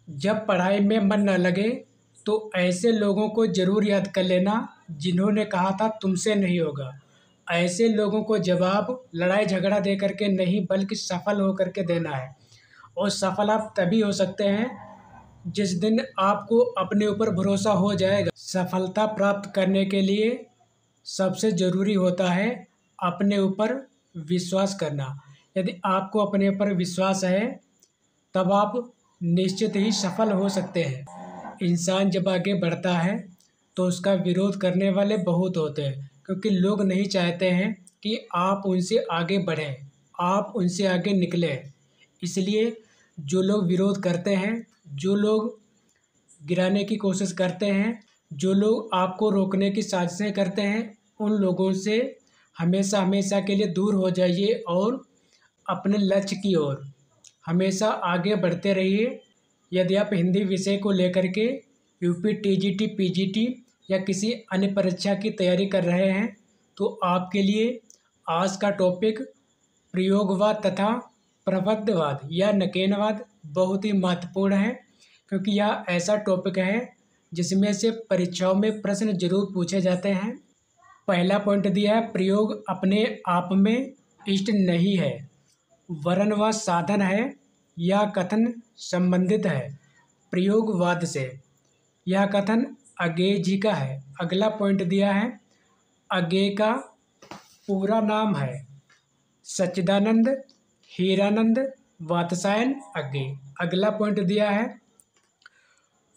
जब पढ़ाई में मन न लगे तो ऐसे लोगों को ज़रूर याद कर लेना जिन्होंने कहा था तुमसे नहीं होगा। ऐसे लोगों को जवाब लड़ाई झगड़ा दे करके नहीं बल्कि सफल हो करके देना है। और सफल आप तभी हो सकते हैं जिस दिन आपको अपने ऊपर भरोसा हो जाएगा। सफलता प्राप्त करने के लिए सबसे ज़रूरी होता है अपने ऊपर विश्वास करना। यदि आपको अपने ऊपर विश्वास है तब आप निश्चित ही सफल हो सकते हैं। इंसान जब आगे बढ़ता है तो उसका विरोध करने वाले बहुत होते हैं, क्योंकि लोग नहीं चाहते हैं कि आप उनसे आगे बढ़ें, आप उनसे आगे निकलें। इसलिए जो लोग विरोध करते हैं, जो लोग गिराने की कोशिश करते हैं, जो लोग आपको रोकने की साजिशें करते हैं, उन लोगों से हमेशा हमेशा के लिए दूर हो जाइए और अपने लक्ष्य की ओर हमेशा आगे बढ़ते रहिए। यदि आप हिंदी विषय को लेकर के यूपी टीजीटी पीजीटी या किसी अन्य परीक्षा की तैयारी कर रहे हैं तो आपके लिए आज का टॉपिक प्रयोगवाद तथा प्रबंधवाद या नकेनवाद बहुत ही महत्वपूर्ण है, क्योंकि यह ऐसा टॉपिक है जिसमें से परीक्षाओं में प्रश्न जरूर पूछे जाते हैं। पहला पॉइंट दिया है, प्रयोग अपने आप में इष्ट नहीं है वरन वह साधन है। यह कथन संबंधित है प्रयोगवाद से। यह कथन अज्ञेय जी का है। अगला पॉइंट दिया है, अज्ञेय का पूरा नाम है सच्चिदानंद हीरानंद वात्स्यायन अज्ञेय। अगला पॉइंट दिया है,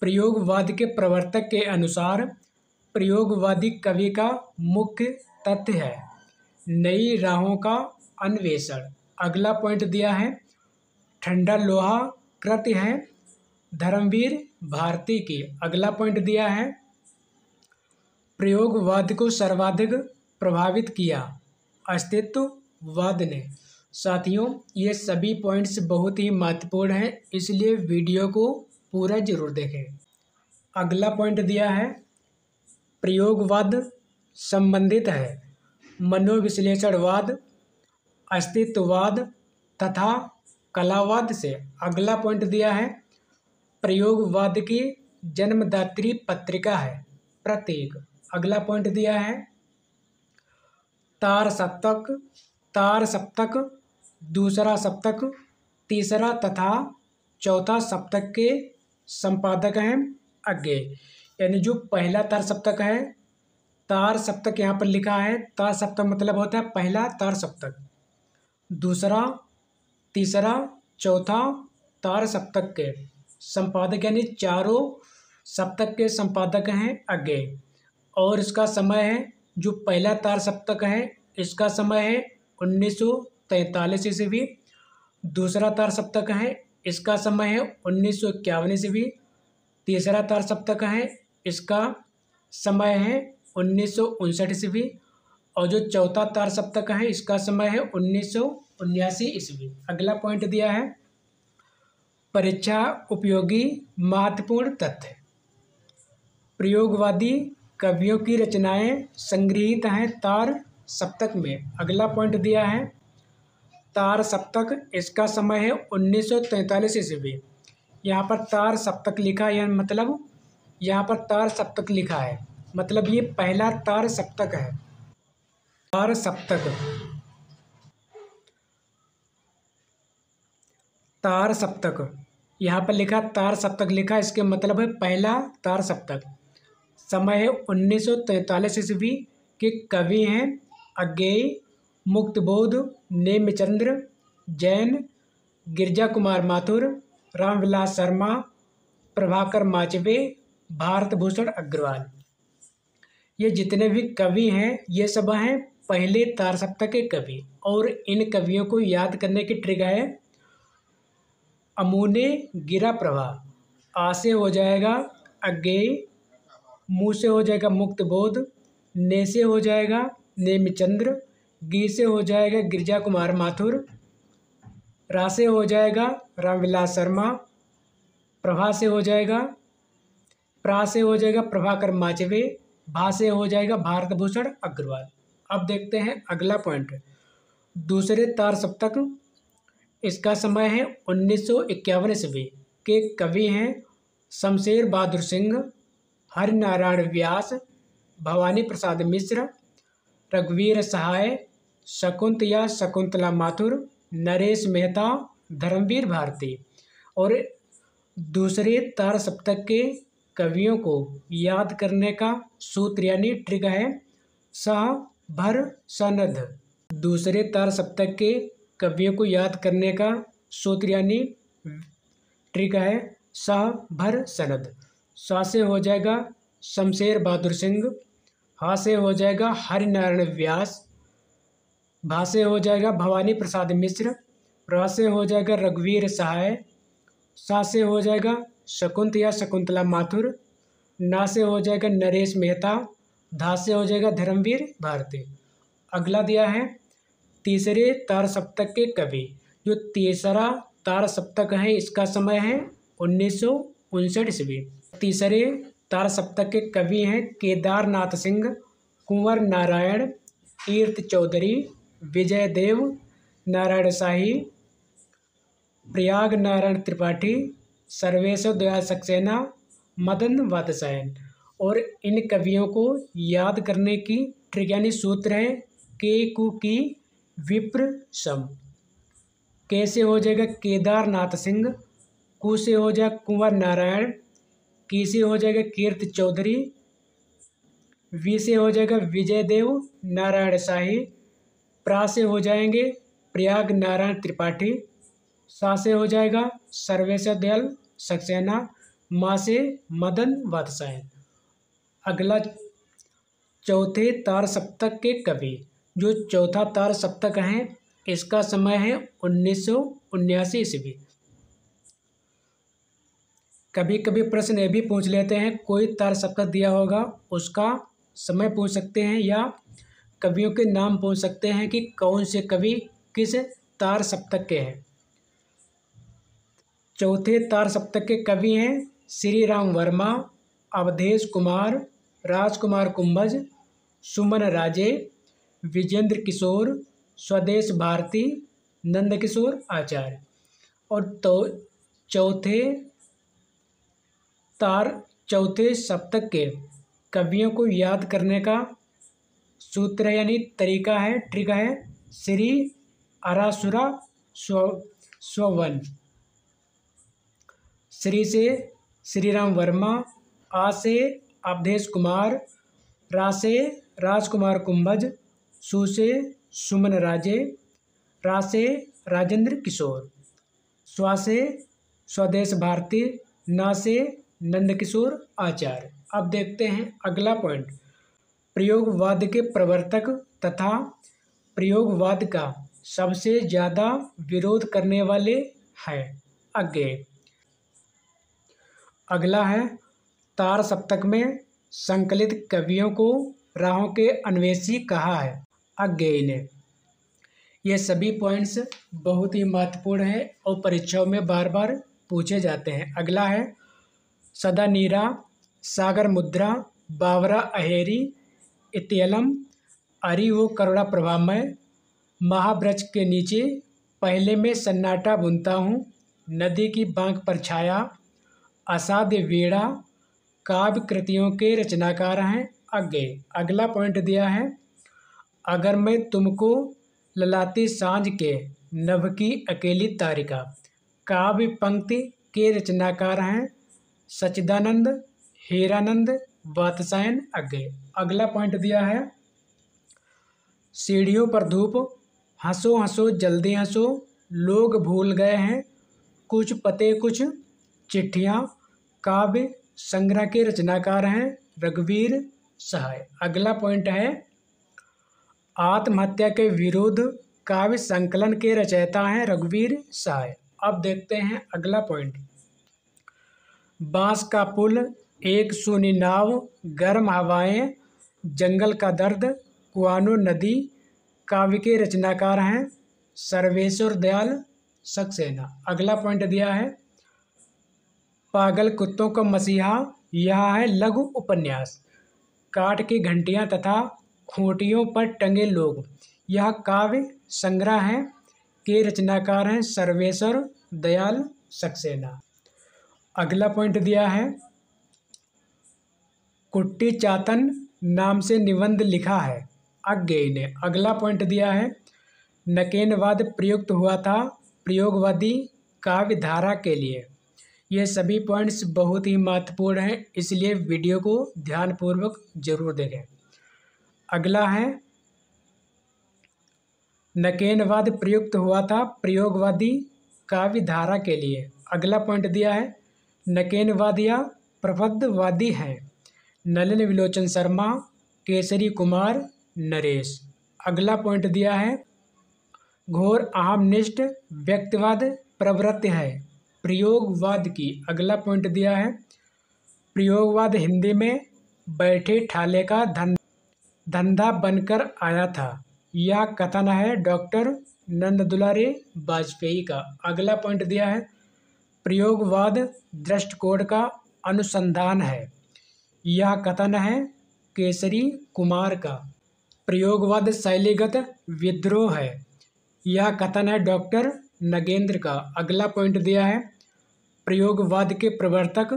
प्रयोगवाद के प्रवर्तक के अनुसार प्रयोगवादी कवि का मुख्य तथ्य है नई राहों का अन्वेषण। अगला पॉइंट दिया है, ठंडा लोहा कृति है धर्मवीर भारती की। अगला पॉइंट दिया है, प्रयोगवाद को सर्वाधिक प्रभावित किया अस्तित्ववाद ने। साथियों, ये सभी पॉइंट्स बहुत ही महत्वपूर्ण हैं, इसलिए वीडियो को पूरा जरूर देखें। अगला पॉइंट दिया है, प्रयोगवाद संबंधित है मनोविश्लेषणवाद अस्तित्ववाद तथा कलावाद से। अगला पॉइंट दिया है, प्रयोगवाद की जन्मदात्री पत्रिका है प्रतीक। अगला पॉइंट दिया है, तार सप्तक दूसरा सप्तक तीसरा तथा चौथा सप्तक के संपादक हैं अज्ञेय। यानी जो पहला तार सप्तक है, तार सप्तक यहाँ पर लिखा है, तार सप्तक मतलब होता है पहला तार सप्तक, दूसरा तीसरा चौथा तार सप्तक के संपादक यानी चारों सप्तक के संपादक हैं अज्ञेय। और इसका समय है, जो पहला तार सप्तक है इसका समय है 1943 ईस्वी। दूसरा तार सप्तक है इसका समय है 1951 ईस्वी। तीसरा तार सप्तक है इसका समय है 1959 ईस्वी। और जो चौथा तार सप्तक है इसका समय है 1979 ईस्वी। अगला पॉइंट दिया है, परीक्षा उपयोगी महत्वपूर्ण तथ्य। प्रयोगवादी कवियों की रचनाएं संग्रहित हैं तार सप्तक में। अगला पॉइंट दिया है, तार सप्तक इसका समय है 1943 ईस्वी। यहाँ पर तार सप्तक लिखा है, मतलब यहाँ पर तार सप्तक लिखा है, मतलब ये पहला तार सप्तक है। तार सप्तक यहाँ पर लिखा, तार सप्तक लिखा, इसके मतलब है पहला तार सप्तक। समय है 1943 ईस्वी के कवि हैं अज्ञेय, मुक्तबोध, नेमिचंद्र जैन, गिरिजा कुमार माथुर, रामविलास शर्मा, प्रभाकर माचवे, भारत भूषण अग्रवाल। ये जितने भी कवि हैं ये सब हैं पहले तार सप्तक के कवि। और इन कवियों को याद करने की ट्रिक है, अमूने गिरा प्रभा, आ से हो जाएगा अज्ञेय, मुँह से हो जाएगा मुक्तबोध, ने से हो जाएगा नेमिचंद्र, गी से हो जाएगा गिरिजा कुमार माथुर, रा से हो जाएगा रामविलास शर्मा, प्रभा से हो जाएगा, प्रा से हो जाएगा प्रभाकर माचवे, भा से हो जाएगा भारत भूषण अग्रवाल। अब देखते हैं अगला पॉइंट, दूसरे तार सप्तक इसका समय है 1951 ईस्वी। के कवि हैं शमशेर बहादुर सिंह, हरिनारायण व्यास, भवानी प्रसाद मिश्र, रघुवीर सहाय, शकुंत या शकुंतला माथुर, नरेश मेहता, धर्मवीर भारती। और दूसरे तार सप्तक के कवियों को याद करने का सूत्र यानी ट्रिक है सह भर सनद। दूसरे तार सप्तक के कवियों को याद करने का सूत्र यानी ट्रिक है सह भर सनद। सा से हो जाएगा शमशेर बहादुर सिंह, हा से हो जाएगा हरिनारायण व्यास, भा से हो जाएगा भवानी प्रसाद मिश्र, रा से हो जाएगा रघुवीर सहाय, सा से हो जाएगा शकुंत या शकुंतला माथुर, ना से हो जाएगा नरेश मेहता, धा से हो जाएगा धर्मवीर भारती। अगला दिया है तीसरे तार सप्तक के कवि। जो तीसरा तार सप्तक है इसका समय है 1959 ईस्वी। तीसरे तार सप्तक के कवि हैं केदारनाथ सिंह, कुंवर नारायण, तीर्थ चौधरी, विजय देव, नारायण शाही, प्रयाग नारायण त्रिपाठी, सर्वेश्वर दयाल सक्सेना, मदन वात्स्यायन। और इन कवियों को याद करने की ट्रिक यानी सूत्र है के कु की विप्र सम। के से हो जाएगा केदारनाथ सिंह, कु से हो जाएगा कुंवर नारायण, की से हो जाएगा कीर्त चौधरी, वी से हो जाएगा विजय देव नारायण शाही, प्रा से हो जाएंगे प्रयाग नारायण त्रिपाठी, सा से हो जाएगा सर्वेश्वर दयाल सक्सेना, माँ से मदन वात्स्यायन। अगला चौथे तार सप्तक के कवि। जो चौथा तार सप्तक है इसका समय है 1979 ईस्वी। कभी कभी प्रश्न ये भी पूछ लेते हैं कोई तार सप्तक दिया होगा उसका समय पूछ सकते हैं या कवियों के नाम पूछ सकते हैं कि कौन से कवि किस तार सप्तक के हैं। चौथे तार सप्तक के कवि हैं श्री राम वर्मा, अवधेश कुमार, राजकुमार कुंभज, सुमन राजे, विजेंद्र किशोर, स्वदेश भारती, नंदकिशोर आचार्य। और तो चौथे सप्तक के कवियों को याद करने का सूत्र यानी तरीका है ट्रिक है श्री आरासुरा स्वन। श्री से श्री राम वर्मा, आ से अवधेश कुमार, रा से राजकुमार कुंभज, सु से सुमन राजे, रा से राजेंद्र किशोर, स्वा से स्वदेश भारती, ना से नंदकिशोर आचार्य। अब देखते हैं अगला पॉइंट। प्रयोगवाद के प्रवर्तक तथा प्रयोगवाद का सबसे ज़्यादा विरोध करने वाले हैं आगे। अगला है तार सप्तक में संकलित कवियों को राहों के अन्वेषी कहा है आगे इन्हें। ये सभी पॉइंट्स बहुत ही महत्वपूर्ण है और परीक्षाओं में बार बार पूछे जाते हैं। अगला है सदा नीरा, सागर मुद्रा, बावरा अहेरी, इत्यलम, अरि वो करुणा प्रभामय, महावृक्ष के नीचे, पहले मैं सन्नाटा बुनता हूँ, नदी की बांक पर छाया, असाध्य वीणा काव्य कृतियों के रचनाकार हैं आगे। अगला पॉइंट दिया है अगर मैं तुमको ललाती सांझ के नभ की अकेली तारिका, काव्य पंक्ति के रचनाकार हैं सच्चिदानंद, हीरानंद, वात्स्यायन आगे। अगला पॉइंट दिया है सीढ़ियों पर धूप, हंसो हंसो जल्दी हंसो, लोग भूल गए हैं कुछ पते कुछ चिट्ठियाँ, काव्य संग्रह के रचनाकार हैं रघुवीर सहाय। अगला पॉइंट है आत्महत्या के विरुद्ध काव्य संकलन के रचयिता हैं रघुवीर सहाय। अब देखते हैं अगला पॉइंट। बांस का पुल, एक सूनी नाव, गर्म हवाएं, जंगल का दर्द, कुआनो नदी काव्य के रचनाकार हैं सर्वेश्वर दयाल सक्सेना। अगला पॉइंट दिया है पागल कुत्तों का मसीहा, यह है लघु उपन्यास, काठ की घंटियां तथा खूंटियों पर टंगे लोग, यह काव्य संग्रह है के रचनाकार हैं सर्वेश्वर दयाल सक्सेना। अगला पॉइंट दिया है कुट्टी चातन नाम से निबंध लिखा है अज्ञेय ने। अगला पॉइंट दिया है नकेनवाद प्रयुक्त हुआ था प्रयोगवादी काव्य धारा के लिए। ये सभी पॉइंट्स बहुत ही महत्वपूर्ण हैं, इसलिए वीडियो को ध्यानपूर्वक जरूर देखें। अगला है नकेनवाद प्रयुक्त हुआ था प्रयोगवादी काव्य धारा के लिए। अगला पॉइंट दिया है नकेनवाद या प्रबद्धवादी हैं नलिन विलोचन शर्मा, केसरी कुमार, नरेश। अगला पॉइंट दिया है घोर अहमनिष्ठ व्यक्तिवाद प्रवृत्ति है प्रयोगवाद की। अगला पॉइंट दिया है प्रयोगवाद हिंदी में बैठे ठाले का धंधा बनकर आया था। यह कथन है डॉक्टर नंददुलारे वाजपेयी का। अगला पॉइंट दिया है प्रयोगवाद दृष्टिकोण का अनुसंधान है। यह कथन है केसरी कुमार का। प्रयोगवाद शैलीगत विद्रोह है। यह कथन है डॉक्टर नगेंद्र का। अगला पॉइंट दिया है प्रयोगवाद के प्रवर्तक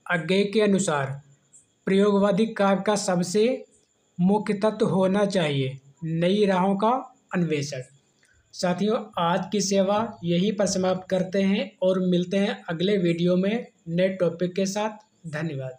अज्ञेय के अनुसार प्रयोगवादी काव्य का सबसे मुख्य तत्व होना चाहिए नई राहों का अन्वेषण। साथियों, आज की सेवा यहीं पर समाप्त करते हैं और मिलते हैं अगले वीडियो में नए टॉपिक के साथ। धन्यवाद।